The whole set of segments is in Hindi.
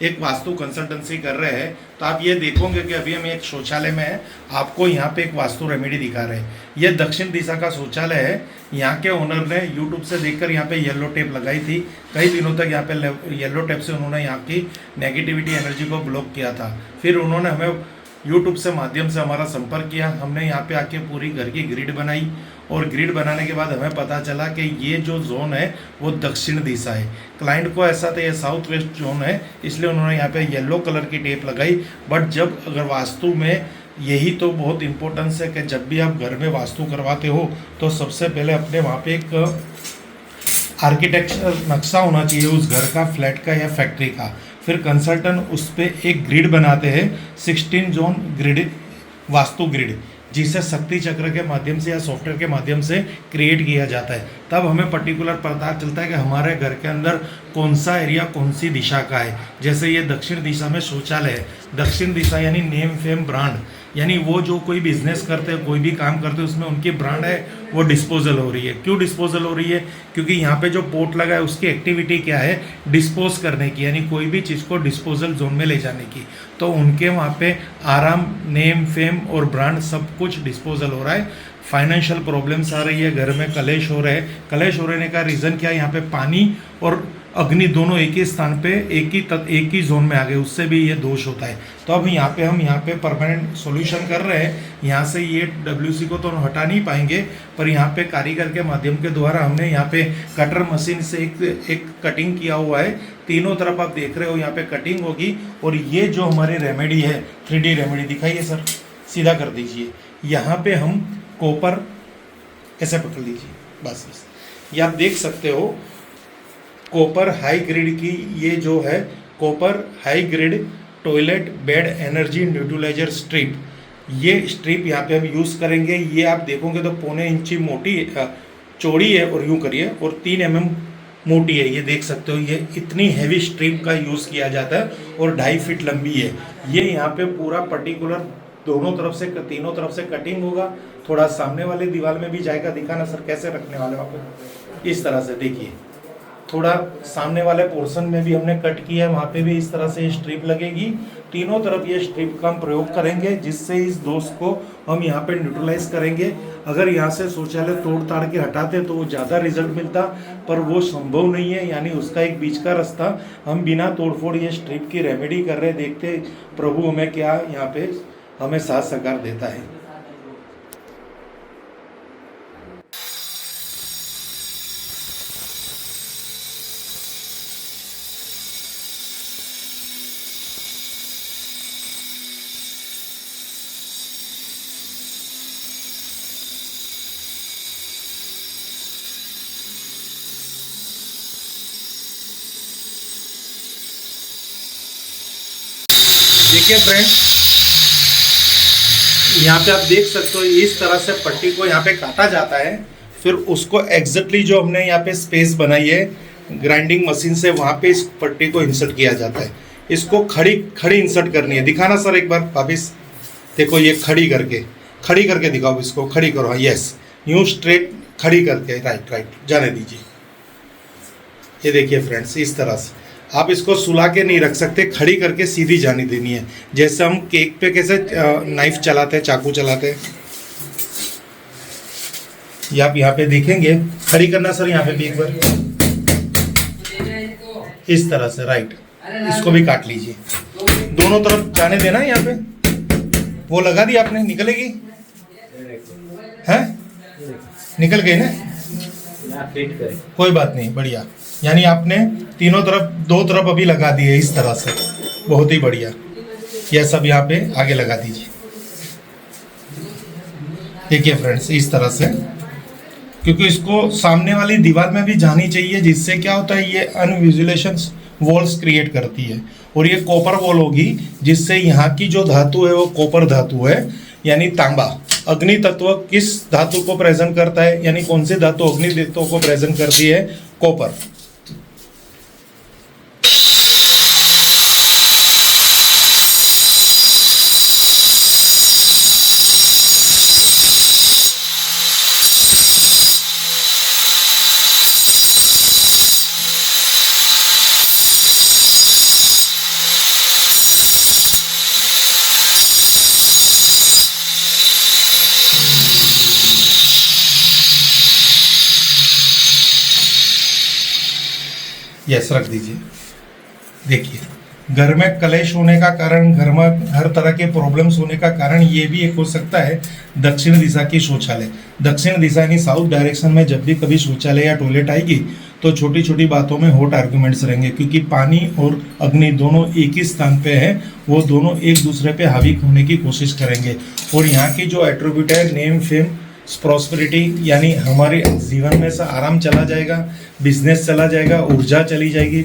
एक वास्तु कंसल्टेंसी कर रहे हैं, तो आप ये देखोगे कि अभी हम एक शौचालय में हैं, आपको यहाँ पे एक वास्तु रेमेडी दिखा रहे हैं। ये दक्षिण दिशा का शौचालय है। यहाँ के ओनर ने यूट्यूब से देखकर यहाँ पे येलो टेप लगाई थी। कई दिनों तक यहाँ पे येलो टेप से उन्होंने यहाँ की नेगेटिविटी एनर्जी को ब्लॉक किया था। फिर उन्होंने हमें यूट्यूब से माध्यम से हमारा संपर्क किया। हमने यहाँ पे आके पूरी घर की ग्रिड बनाई और ग्रिड बनाने के बाद हमें पता चला कि ये जो जोन है वो दक्षिण दिशा है। क्लाइंट को ऐसा था ये साउथ वेस्ट जोन है, इसलिए उन्होंने यहाँ पे येलो कलर की टेप लगाई। बट जब अगर वास्तु में यही तो बहुत इंपॉर्टेंस है कि जब भी आप घर में वास्तु करवाते हो तो सबसे पहले अपने वहाँ पे एक आर्किटेक्चर नक्शा होना चाहिए उस घर का, फ्लैट का या फैक्ट्री का। फिर कंसल्टेंट उस पर एक ग्रिड बनाते हैं, 16 जोन ग्रिड, वास्तु ग्रिड, जिसे शक्ति चक्र के माध्यम से या सॉफ्टवेयर के माध्यम से क्रिएट किया जाता है। तब हमें पर्टिकुलर पता चलता है कि हमारे घर के अंदर कौन सा एरिया कौन सी दिशा का है। जैसे ये दक्षिण दिशा में शौचालय है। दक्षिण दिशा यानी नेम फेम ब्रांड, यानी वो जो कोई बिजनेस करते हैं, कोई भी काम करते हैं, उसमें उनकी ब्रांड है वो डिस्पोजल हो रही है। क्यों डिस्पोजल हो रही है? क्योंकि यहाँ पे जो पोर्ट लगा है उसकी एक्टिविटी क्या है? डिस्पोज करने की, यानी कोई भी चीज़ को डिस्पोजल जोन में ले जाने की। तो उनके वहाँ पे आराम, नेम फेम और ब्रांड सब कुछ डिस्पोजल हो रहा है। फाइनेंशियल प्रॉब्लम्स आ रही है, घर में कलेश हो रहे हैं। कलेश हो रहने का रीज़न क्या है? यहाँ पे पानी और अग्नि दोनों एक ही स्थान पे एक ही जोन में आ गए, उससे भी ये दोष होता है। तो अब हम यहाँ पे परमानेंट सॉल्यूशन कर रहे हैं। यहाँ से ये WC को तो हटा नहीं पाएंगे, पर यहाँ पे कारीगर के माध्यम के द्वारा हमने यहाँ पे कटर मशीन से एक कटिंग किया हुआ है। तीनों तरफ आप देख रहे हो यहाँ पे कटिंग होगी। और ये जो हमारी रेमेडी है, 3D रेमेडी दिखाइए सर, सीधा कर दीजिए। यहाँ पे हम कॉपर ऐसे पकड़ लीजिए, बस ये आप देख सकते हो। कॉपर हाई ग्रिड की ये जो है copper high grid toilet bed energy neutraliser strip, ये स्ट्रिप यहाँ पे हम यूज़ करेंगे। ये आप देखोगे तो 0.25 इंची मोटी चौड़ी है और यूँ करिए, और 3 mm मोटी है। ये देख सकते हो, ये इतनी हैवी स्ट्रिप का यूज़ किया जाता है और 2.5 फीट लंबी है। ये यहाँ पे पूरा पर्टिकुलर दोनों तरफ से, तीनों तरफ से कटिंग होगा। थोड़ा सामने वाले दीवार में भी जाएगा। दिखाना सर कैसे रखने वाले हो आप, इस तरह से देखिए। थोड़ा सामने वाले पोर्शन में भी हमने कट किया है, वहाँ पे भी इस तरह से स्ट्रिप लगेगी। तीनों तरफ ये स्ट्रिप का हम प्रयोग करेंगे, जिससे इस दोष को हम यहाँ पे न्यूट्रलाइज करेंगे। अगर यहाँ से शौचालय तोड़ ताड़ के हटाते तो वो ज़्यादा रिजल्ट मिलता, पर वो संभव नहीं है। यानी उसका एक बीच का रास्ता हम बिना तोड़फोड़ ये स्ट्रिप की रेमेडी कर रहे। देखते प्रभु हमें क्या यहाँ पे हमें साथ सहकार देता है। देखिए फ्रेंड्स, यहाँ पे आप देख सकते हो इस तरह से पट्टी को यहाँ पे काटा जाता है। फिर उसको एग्जैक्टली जो हमने यहाँ पे स्पेस बनाई है ग्राइंडिंग मशीन से, वहाँ पे इस पट्टी को इंसर्ट किया जाता है। इसको खड़ी इंसर्ट करनी है। दिखाना सर एक बार वापिस, देखो ये खड़ी करके दिखाओ, इसको खड़ी करो। हाँ यस, यूँ स्ट्रेट खड़ी करके, राइट जाने दीजिए। ये देखिए फ्रेंड्स, इस तरह से आप इसको सुला के नहीं रख सकते, खड़ी करके सीधी जानी देनी है। जैसे हम केक पे कैसे नाइफ चलाते हैं, चाकू चलाते हैं, ये आप यहाँ पे देखेंगे। खड़ी करना सर यहाँ पे भी एक बार, इस तरह से, राइट। इसको भी काट लीजिए, दोनों तरफ जाने देना। यहाँ पे वो लगा दी आपने, निकलेगी है, निकल गई ना, कोई बात नहीं, बढ़िया। यानी आपने तीनों तरफ, 2 तरफ अभी लगा दिए इस तरह से, बहुत ही बढ़िया। यह सब यहाँ पे आगे लगा दीजिए। देखिए फ्रेंड्स, इस तरह से, क्योंकि इसको सामने वाली दीवार में भी जानी चाहिए, जिससे क्या होता है ये अनविजुलेशन वॉल्स क्रिएट करती है। और ये कॉपर वॉल होगी, जिससे यहाँ की जो धातु है वो कॉपर धातु है, यानी तांबा। अग्नि तत्व किस धातु को प्रेजेंट करता है, यानी कौन सी धातु अग्नि तत्व को प्रेजेंट करती है? कॉपर। यस, रख दीजिए। देखिए, घर में कलेश होने का कारण, घर में हर तरह के प्रॉब्लम्स होने का कारण ये भी एक हो सकता है दक्षिण दिशा की शौचालय। दक्षिण दिशा यानी साउथ डायरेक्शन में जब भी कभी शौचालय या टॉयलेट आएगी तो छोटी छोटी बातों में हॉट आर्गुमेंट्स रहेंगे, क्योंकि पानी और अग्नि दोनों एक ही स्थान पे है, वो दोनों एक दूसरे पे हावी होने की कोशिश करेंगे। और यहाँ की जो एट्रीब्यूट है नेम, फेम, प्रॉस्पेरिटी, यानी हमारे जीवन में से आराम चला जाएगा, बिजनेस चला जाएगा, ऊर्जा चली जाएगी,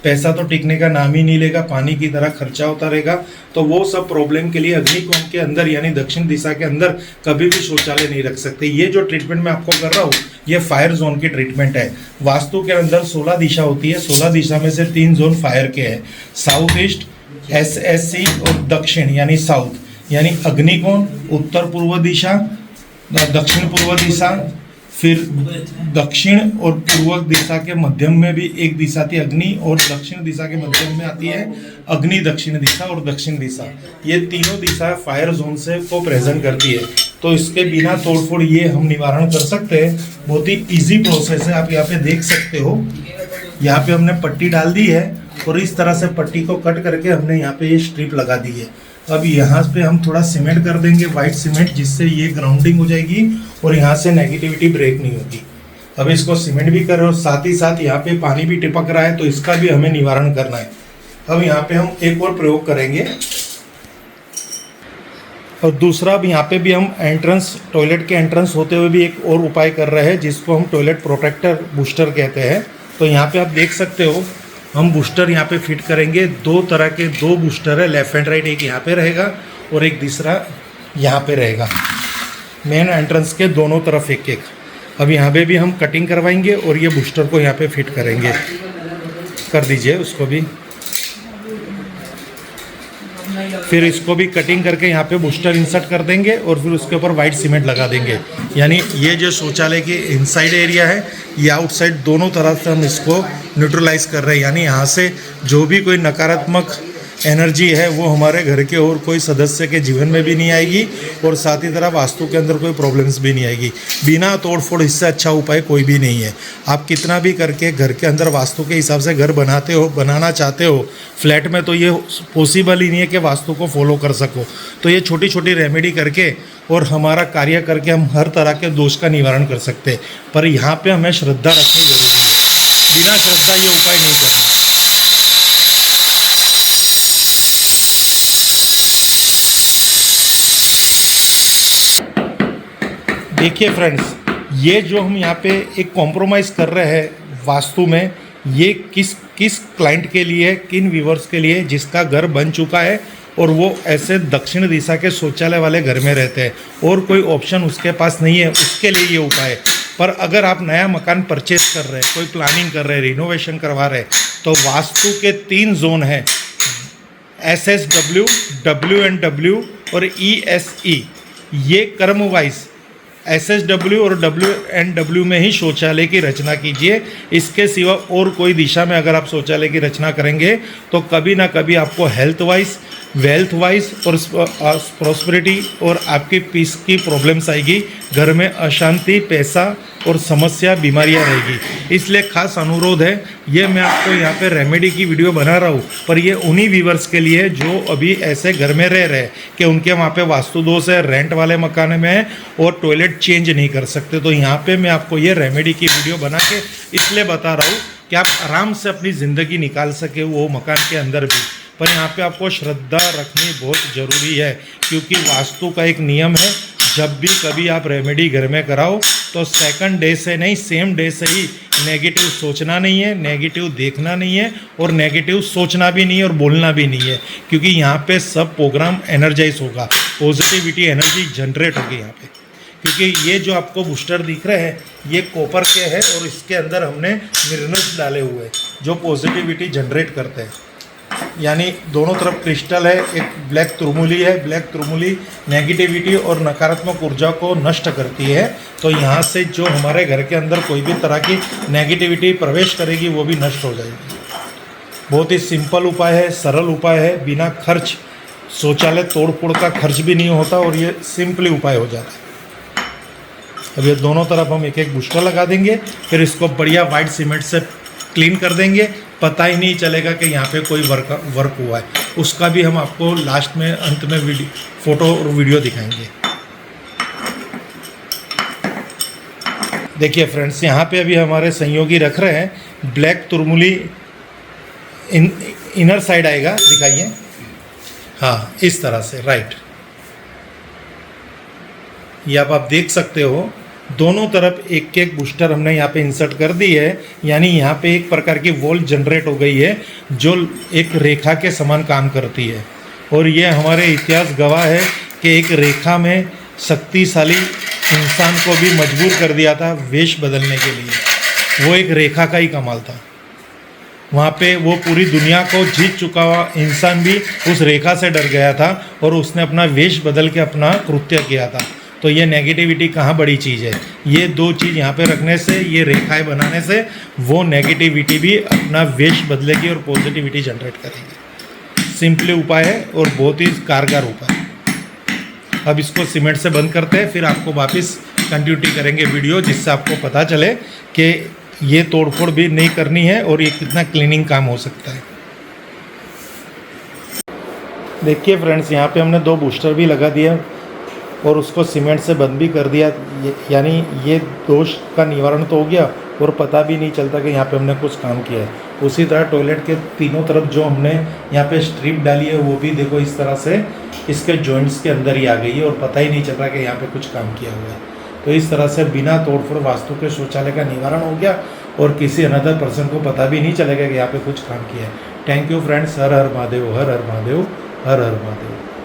पैसा तो टिकने का नाम ही नहीं लेगा, पानी की तरह खर्चा होता रहेगा। तो वो सब प्रॉब्लम के लिए अग्निकोण के अंदर यानी दक्षिण दिशा के अंदर कभी भी शौचालय नहीं रख सकते। ये जो ट्रीटमेंट मैं आपको कर रहा हूँ ये फायर जोन की ट्रीटमेंट है। वास्तु के अंदर 16 दिशा होती है, 16 दिशा में से 3 जोन फायर के हैं, साउथ ईस्ट, SSC और दक्षिण यानी साउथ, यानी अग्निकोण, उत्तर पूर्व दिशा, दक्षिण पूर्व दिशा, फिर दक्षिण और पूर्व दिशा के मध्यम में भी एक दिशा थी अग्नि, और दक्षिण दिशा के मध्यम में आती है अग्नि दक्षिण दिशा और दक्षिण दिशा। ये तीनों दिशा फायर जोन से को प्रेजेंट करती है। तो इसके बिना तोड़फोड़ ये हम निवारण कर सकते हैं। बहुत ही इजी प्रोसेस है, आप यहाँ पे देख सकते हो। यहाँ पे हमने पट्टी डाल दी है और इस तरह से पट्टी को कट करके हमने यहाँ पे ये स्ट्रिप लगा दी है। अब यहाँ पे हम थोड़ा सीमेंट कर देंगे, वाइट सीमेंट, जिससे ये ग्राउंडिंग हो जाएगी और यहाँ से नेगेटिविटी ब्रेक नहीं होगी। अब इसको सीमेंट भी करें और साथ ही साथ यहाँ पे पानी भी टिपक रहा है, तो इसका भी हमें निवारण करना है। अब यहाँ पे हम एक और प्रयोग करेंगे और दूसरा, अब यहाँ पे भी हम एंट्रेंस, टॉयलेट के एंट्रेंस होते हुए भी एक और उपाय कर रहे हैं, जिसको हम टॉयलेट प्रोटेक्टर बूस्टर कहते हैं। तो यहाँ पे आप देख सकते हो हम बूस्टर यहाँ पे फिट करेंगे। 2 तरह के 2 बूस्टर है, लेफ्ट एंड राइट, एक यहाँ पे रहेगा और एक दूसरा यहाँ पे रहेगा, मेन एंट्रेंस के दोनों तरफ एक एक। अब यहाँ पे भी हम कटिंग करवाएंगे और ये बूस्टर को यहाँ पे फिट करेंगे। कर दीजिए उसको भी, फिर इसको भी कटिंग करके यहाँ पे बूस्टर इंसर्ट कर देंगे और फिर उसके ऊपर वाइट सीमेंट लगा देंगे। यानी ये जो शौचालय की इनसाइड एरिया है, ये आउटसाइड, दोनों तरफ से हम इसको न्यूट्रलाइज कर रहे हैं। यानी यहाँ से जो भी कोई नकारात्मक एनर्जी है वो हमारे घर के और कोई सदस्य के जीवन में भी नहीं आएगी और साथ ही तरह वास्तु के अंदर कोई प्रॉब्लम्स भी नहीं आएगी। बिना तोड़फोड़ इससे अच्छा उपाय कोई भी नहीं है। आप कितना भी करके घर के अंदर वास्तु के हिसाब से घर बनाते हो, बनाना चाहते हो फ्लैट में, तो ये पॉसिबल ही नहीं है कि वास्तु को फॉलो कर सको। तो ये छोटी छोटी रेमेडी करके और हमारा कार्य करके हम हर तरह के दोष का निवारण कर सकते हैं। पर यहाँ पर हमें श्रद्धा रखनी जरूरी है, बिना श्रद्धा ये उपाय नहीं करना। देखिए फ्रेंड्स, ये जो हम यहाँ पे एक कॉम्प्रोमाइज़ कर रहे हैं वास्तु में, ये किस क्लाइंट के लिए, किन व्यूवर्स के लिए जिसका घर बन चुका है और वो ऐसे दक्षिण दिशा के शौचालय वाले घर में रहते हैं और कोई ऑप्शन उसके पास नहीं है, उसके लिए ये उपाय है। पर अगर आप नया मकान परचेज कर रहे हैं, कोई प्लानिंग कर रहे हैं, रिनोवेशन करवा रहे हैं, तो वास्तु के 3 जोन हैं, SSW, WNW और ESE। ये कर्म वाइज SSW और WNW में ही शौचालय की रचना कीजिए। इसके सिवा और कोई दिशा में अगर आप शौचालय की रचना करेंगे तो कभी ना कभी आपको हेल्थ वाइज, वेल्थ वाइज और प्रॉस्पेरिटी और आपकी पीस की प्रॉब्लम्स आएगी। घर में अशांति, पैसा और समस्या, बीमारियां रहेगी। इसलिए खास अनुरोध है, ये मैं आपको यहाँ पे रेमेडी की वीडियो बना रहा हूँ, पर ये उन्हीं व्यूवर्स के लिए जो अभी ऐसे घर में रह रहे हैं कि उनके वहाँ पे वास्तु दोष है, रेंट वाले मकान में है और टॉयलेट चेंज नहीं कर सकते। तो यहाँ पे मैं आपको ये रेमेडी की वीडियो बना के इसलिए बता रहा हूँ कि आप आराम से अपनी ज़िंदगी निकाल सके वो मकान के अंदर भी। पर यहाँ पे आपको श्रद्धा रखनी बहुत ज़रूरी है, क्योंकि वास्तु का एक नियम है, जब भी कभी आप रेमेडी घर में कराओ तो सेकंड डे से नहीं, सेम डे से ही नेगेटिव सोचना नहीं है, नेगेटिव देखना नहीं है और नेगेटिव सोचना भी नहीं है और बोलना भी नहीं है, क्योंकि यहाँ पे सब प्रोग्राम एनर्जाइज होगा, पॉजिटिविटी एनर्जी जनरेट होगी यहाँ पे। क्योंकि ये जो आपको बूस्टर दिख रहे हैं ये कॉपर के हैं और इसके अंदर हमने मिनरल्स डाले हुए हैं जो पॉजिटिविटी जनरेट करते हैं। यानी दोनों तरफ क्रिस्टल है, एक ब्लैक तुरमुली है, ब्लैक तुरमुली नेगेटिविटी और नकारात्मक ऊर्जा को नष्ट करती है। तो यहाँ से जो हमारे घर के अंदर कोई भी तरह की नेगेटिविटी प्रवेश करेगी वो भी नष्ट हो जाएगी। बहुत ही सिंपल उपाय है, सरल उपाय है, बिना खर्च, शौचालय तोड़फोड़ का खर्च भी नहीं होता और ये सिंपली उपाय हो जाता है। अब ये दोनों तरफ हम एक एक बूस्टर लगा देंगे, फिर इसको बढ़िया वाइट सीमेंट से क्लीन कर देंगे, पता ही नहीं चलेगा कि यहाँ पे कोई वर्क हुआ है। उसका भी हम आपको लास्ट में अंत में फ़ोटो और वीडियो दिखाएंगे। देखिए फ्रेंड्स, यहाँ पे अभी हमारे सहयोगी रख रहे हैं। ब्लैक तुरमुली इनर साइड आएगा, दिखाइए। हाँ, इस तरह से, राइट। ये आप देख सकते हो, दोनों तरफ एक एक बूस्टर हमने यहाँ पे इंसर्ट कर दी है। यानी यहाँ पे एक प्रकार की वॉल जनरेट हो गई है जो एक रेखा के समान काम करती है। और ये हमारे इतिहास गवाह है कि एक रेखा में शक्तिशाली इंसान को भी मजबूर कर दिया था वेश बदलने के लिए। वो एक रेखा का ही कमाल था। वहाँ पे वो पूरी दुनिया को जीत चुका हुआ इंसान भी उस रेखा से डर गया था और उसने अपना वेश बदल के अपना कृत्य किया था। तो ये नेगेटिविटी कहाँ बड़ी चीज़ है। ये दो चीज़ यहाँ पे रखने से, ये रेखाएं बनाने से वो नेगेटिविटी भी अपना वेश बदलेगी और पॉजिटिविटी जनरेट करेगी। सिंपली उपाय है और बहुत ही कारगर उपाय है। अब इसको सीमेंट से बंद करते हैं, फिर आपको वापस कंटिन्यूटी करेंगे वीडियो, जिससे आपको पता चले कि ये तोड़फोड़ भी नहीं करनी है और ये कितना क्लीनिंग काम हो सकता है। देखिए फ्रेंड्स, यहाँ पे हमने 2 बूस्टर भी लगा दिया और उसको सीमेंट से बंद भी कर दिया। यानी ये दोष का निवारण तो हो गया और पता भी नहीं चलता कि यहाँ पे हमने कुछ काम किया है। उसी तरह टॉयलेट के तीनों तरफ जो हमने यहाँ पे स्ट्रिप डाली है वो भी देखो इस तरह से इसके जॉइंट्स के अंदर ही आ गई है और पता ही नहीं चल रहा कि यहाँ पे कुछ काम किया हुआ है। तो इस तरह से बिना तोड़फोड़ वास्तु के शौचालय का निवारण हो गया और किसी अनदर पर्सन को पता भी नहीं चलेगा कि यहाँ पे कुछ काम किया है। Thank you friends. Her her Mahadev, her her Mahadev, her her Mahadev.